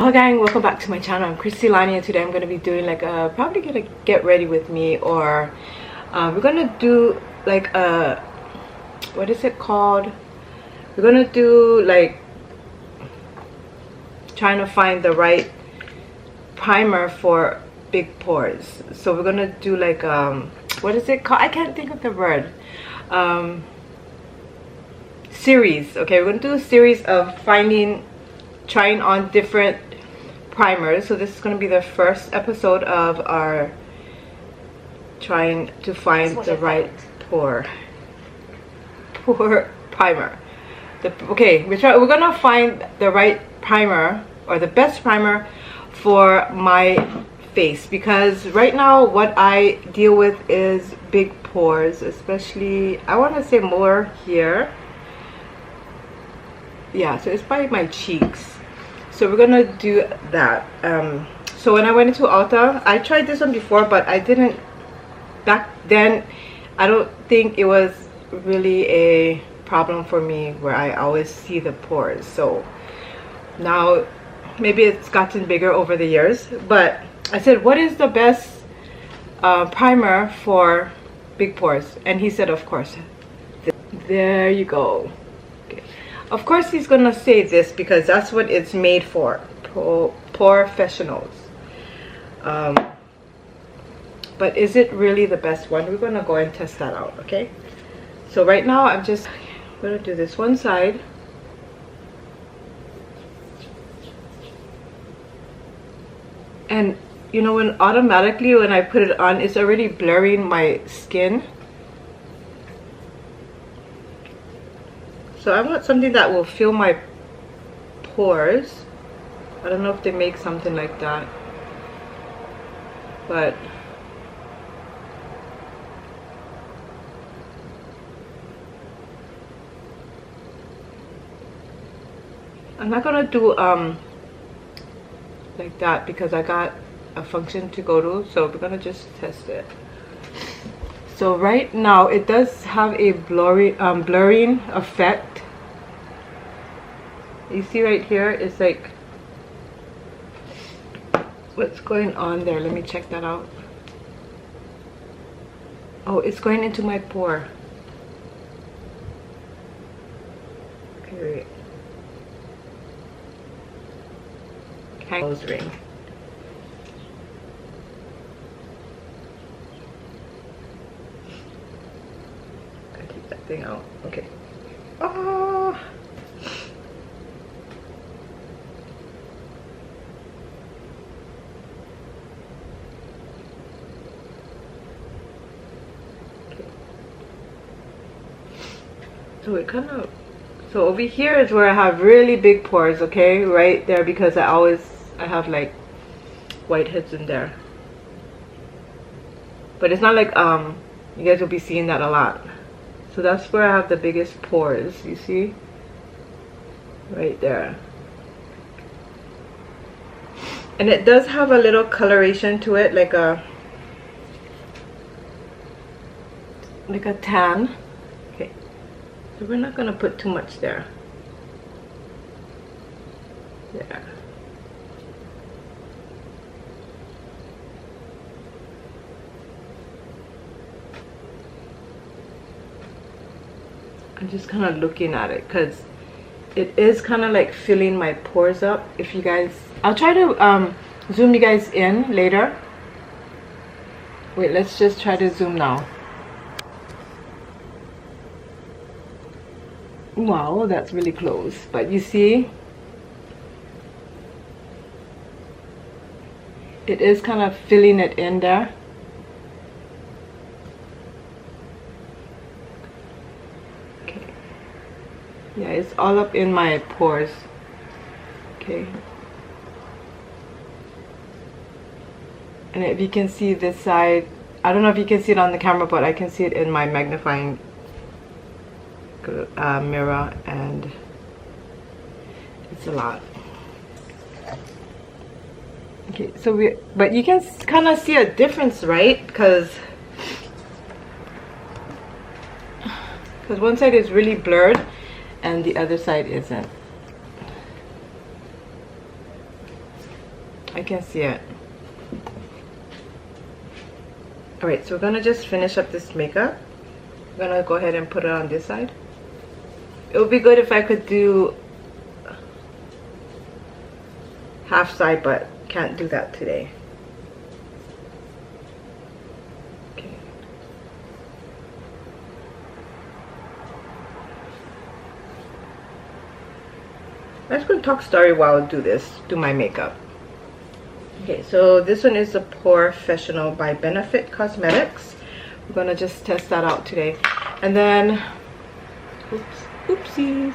Hello gang, welcome back to my channel. I'm Christy Lani, and today I'm going to be doing like a probably gonna get ready with me, or we're gonna do like a, what is it called, we're gonna do like trying to find the right primer for big pores. So we're gonna do like what is it called, I can't think of the word, series. Okay, we're gonna do a series of trying on different primers. So this is going to be the first episode of our trying to find the right pore primer. We're gonna find the right primer, or the best primer for my face, because right now what I deal with is big pores, especially I want to say more here. Yeah, so it's by my cheeks. So we're gonna do that. So when I went into Ulta, I tried this one before, but I didn't, back then I don't think it was really a problem for me where I always see the pores. So now maybe it's gotten bigger over the years, but I said, what is the best primer for big pores? And he said, of course, there you go. Of course he's gonna say this because that's what it's made for, POREfessionals. But is it really the best one? We're gonna go and test that out. Okay, so right now I'm just gonna do this one side, and you know, when automatically when I put it on, it's already blurring my skin. So I want something that will fill my pores. I don't know if they make something like that, but I'm not gonna do like that because I got a function to go to. So we're gonna just test it. So right now it does have a blurring effect. You see right here, it's like, what's going on there? Let me check that out. Oh, it's going into my pore. Okay, wait. Nose ring. That thing out. Okay. Oh. Okay. So it kind of, so over here is where I have really big pores. Okay, right there, because I have like whiteheads in there. But it's not like you guys will be seeing that a lot. So that's where I have the biggest pores, you see? Right there. And it does have a little coloration to it, like a tan. Okay. So we're not gonna put too much there. There. I'm just kind of looking at it because it is kind of like filling my pores up. If you guys, I'll try to zoom you guys in later. Wait, let's just try to zoom now. Wow, that's really close. But you see, it is kind of filling it in there. Yeah, it's all up in my pores. Okay. And if you can see this side, I don't know if you can see it on the camera, but I can see it in my magnifying mirror, and it's a lot. Okay, so but you can kind of see a difference, right? Because one side is really blurred and the other side isn't. I can see it. Alright, so we're gonna just finish up this makeup. I'm gonna go ahead and put it on this side. It would be good if I could do half side, but can't do that today. Okay. I'm just gonna talk story while I do my makeup. Okay, so this one is the POREfessional by Benefit Cosmetics. We're gonna just test that out today. And then, oopsies.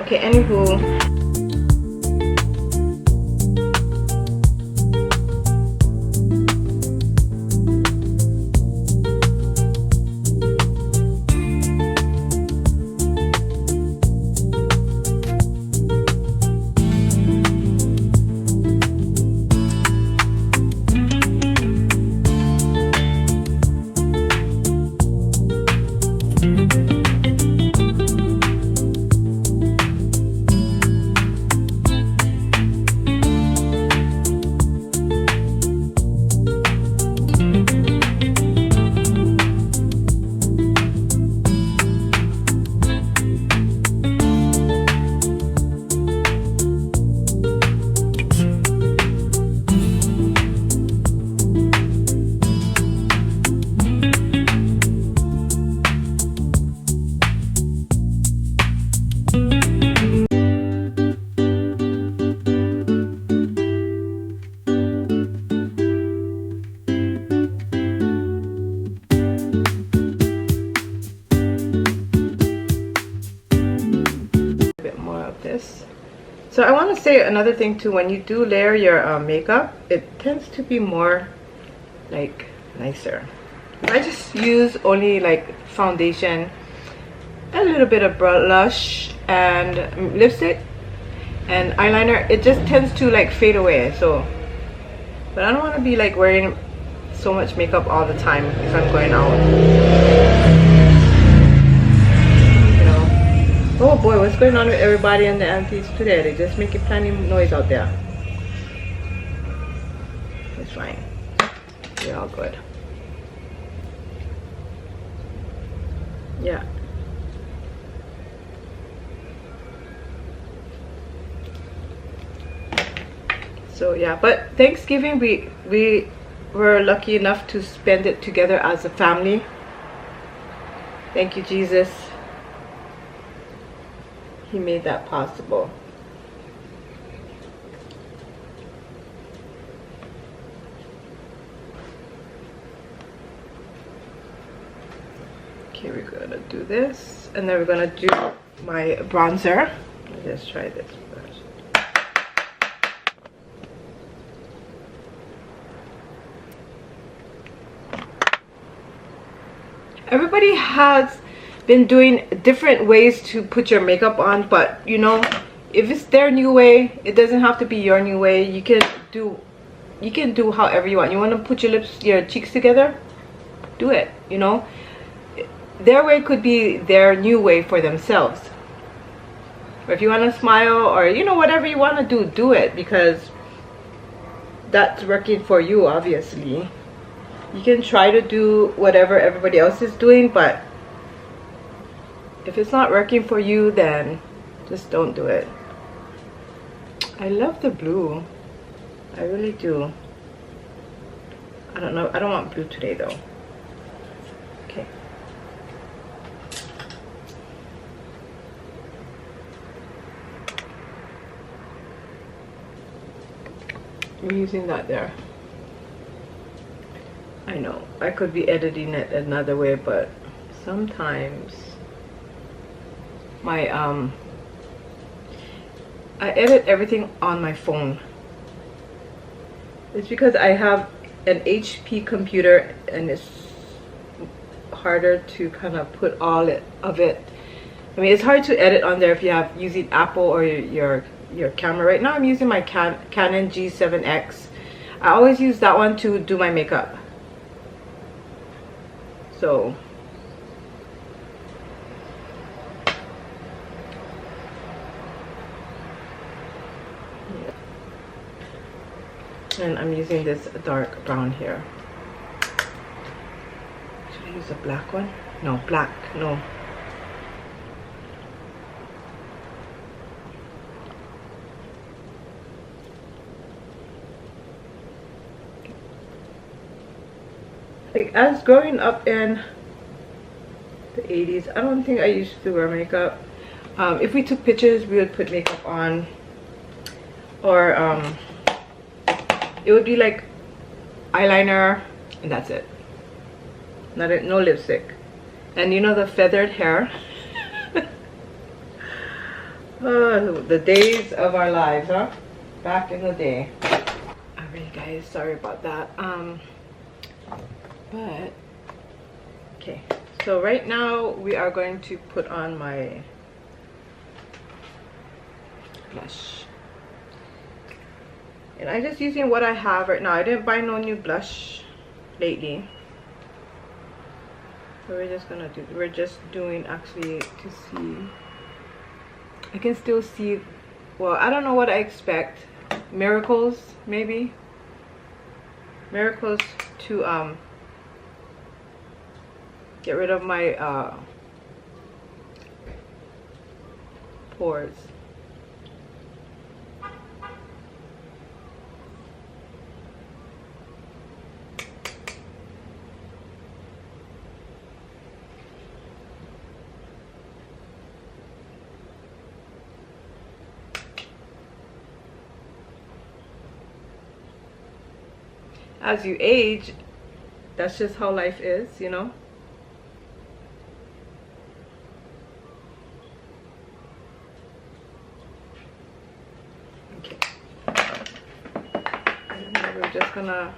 Okay, anywho. This. So I want to say another thing too, when you do layer your makeup, it tends to be more like nicer. I just use only like foundation, a little bit of blush and lipstick and eyeliner. It just tends to like fade away. So, but I don't want to be like wearing so much makeup all the time if I'm going out. Oh boy, what's going on with everybody and the aunties today? They just making plenty of noise out there. It's fine. We're all good. Yeah. So yeah, but Thanksgiving we were lucky enough to spend it together as a family. Thank you, Jesus. He made that possible. Okay, we're gonna do this, and then we're gonna do my bronzer. Let's try this first. Everybody has been doing different ways to put your makeup on, but you know, if it's their new way, it doesn't have to be your new way. You can do however you want. You want to put your cheeks together, do it. You know, their way could be their new way for themselves. Or if you want to smile, or you know, whatever you want to do it, because that's working for you. Obviously you can try to do whatever everybody else is doing, but if it's not working for you, then just don't do it. I love the blue. I really do. I don't know. I don't want blue today though. Okay. I'm using that there. I know. I could be editing it another way, but sometimes my I edit everything on my phone. It's because I have an HP computer and it's harder to kind of put all of it. I mean, it's hard to edit on there if you have using Apple or your camera. Right now I'm using my Canon G7X. I always use that one to do my makeup. So And I'm using this dark brown here. Should I use a black one? No, black, no. Like, as growing up in the 80s, I don't think I used to wear makeup. If we took pictures, we would put makeup on, or it would be like eyeliner and that's it. No lipstick. And you know the feathered hair. Oh, the days of our lives, huh? Back in the day. Alright guys, sorry about that. But okay, so right now we are going to put on my blush. And I'm just using what I have right now. I didn't buy no new blush lately. So we're just doing actually to see. I can still see, well, I don't know what I expect. Miracles, maybe. Miracles to get rid of my pores. As you age, that's just how life is, you know. Okay. And then we're just gonna,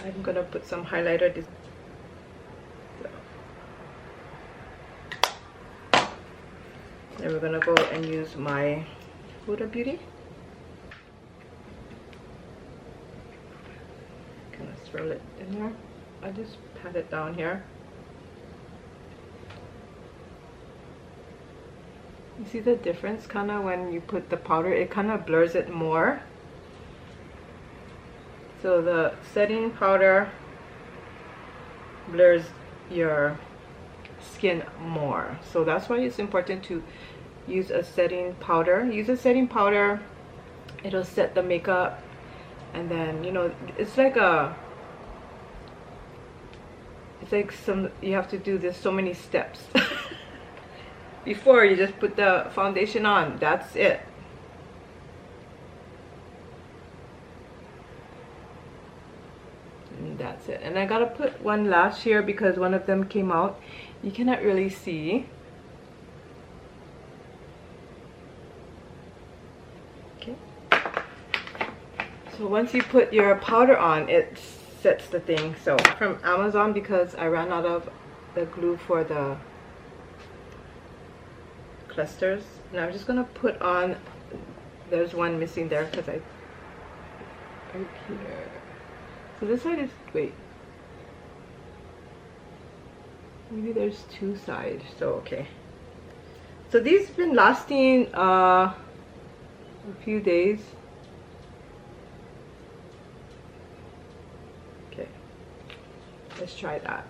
I'm gonna put some highlighter. Then we're gonna go and use my Huda Beauty. Swirl it in there. I just pat it down here. You see the difference kind of when you put the powder, it kind of blurs it more. So the setting powder blurs your skin more. So that's why it's important to use a setting powder. Use a setting powder, it'll set the makeup, and then, you know, it's like you have to do this so many steps. Before you just put the foundation on, that's it. And that's it. And I gotta put one lash here because one of them came out. You cannot really see. Okay. So once you put your powder on, it sets the thing. So from Amazon, because I ran out of the glue for the clusters. Now I'm just gonna put on, there's one missing there because right here. So this side is, wait, maybe there's two sides. So okay, so these have been lasting a few days. Okay, let's try that.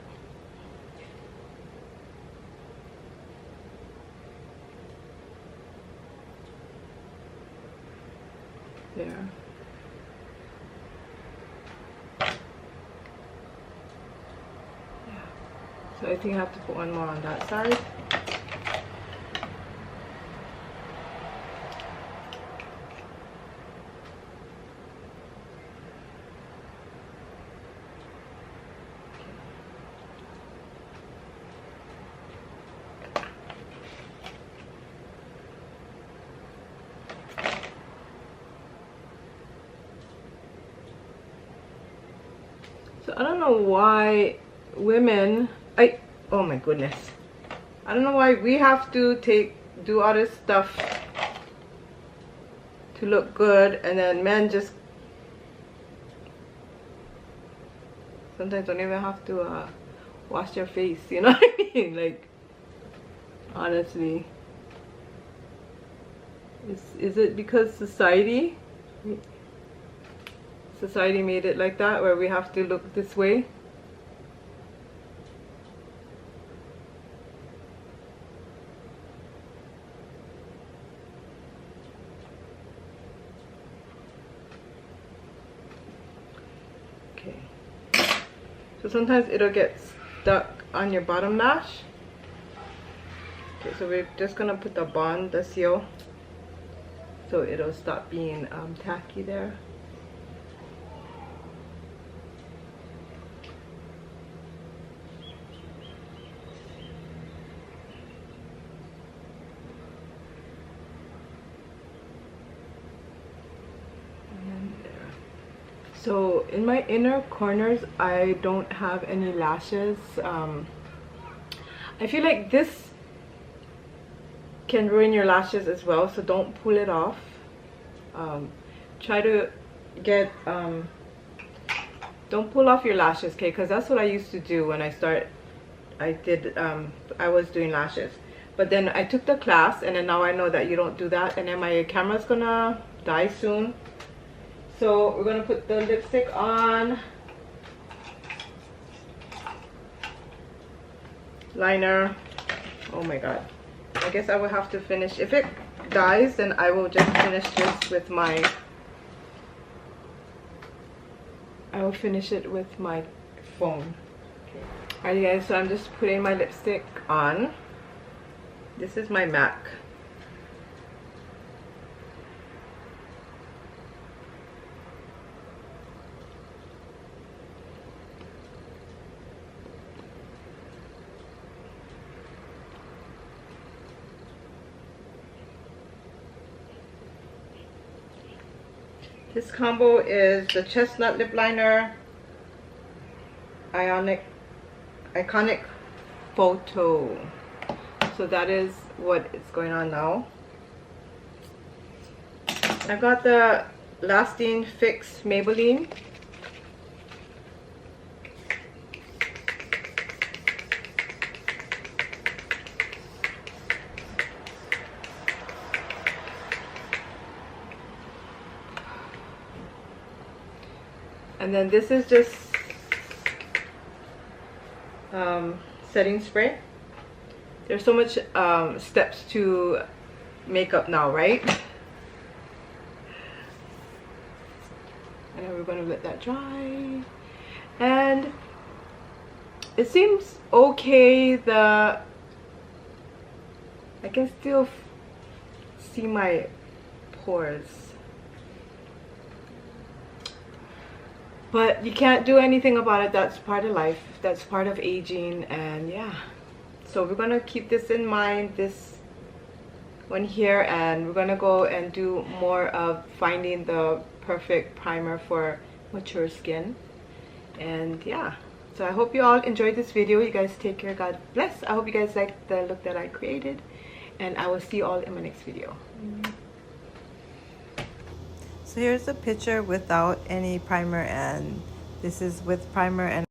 There. Yeah. So I think I have to put one more on that side. So I don't know why women, oh my goodness, I don't know why we have to do all this stuff to look good, and then men just sometimes don't even have to wash their face, you know what I mean? Like, honestly. Is it because society made it like that, where we have to look this way? Okay. So sometimes it'll get stuck on your bottom lash. Okay, so we're just gonna put the bond, the seal, so it'll stop being tacky there. And there. So in my inner corners, I don't have any lashes. I feel like this can ruin your lashes as well, so don't pull it off. Try to get don't pull off your lashes, okay? Because that's what I used to do when I was doing lashes, but then I took the class, and then now I know that you don't do that. And then my camera's gonna die soon, so we're gonna put the lipstick on, liner. Oh my god, I guess I will have to finish. If it dies, then I will just finish this with my, I will finish it with my phone. Okay. Alright guys, so I'm just putting my lipstick on. This is my MAC. This combo is the Chestnut Lip Liner, Iconic Photo. So that is what is going on now. I got the Lasting Fix Maybelline. And then this is just setting spray. There's so much steps to makeup now, right? And then we're gonna let that dry. And it seems okay. I can still see my pores. But you can't do anything about it. That's part of life. That's part of aging. And yeah. So we're going to keep this in mind, this one here. And we're going to go and do more of finding the perfect primer for mature skin. And yeah. So I hope you all enjoyed this video. You guys take care. God bless. I hope you guys liked the look that I created. And I will see you all in my next video. So here's a picture without any primer, and this is with primer. And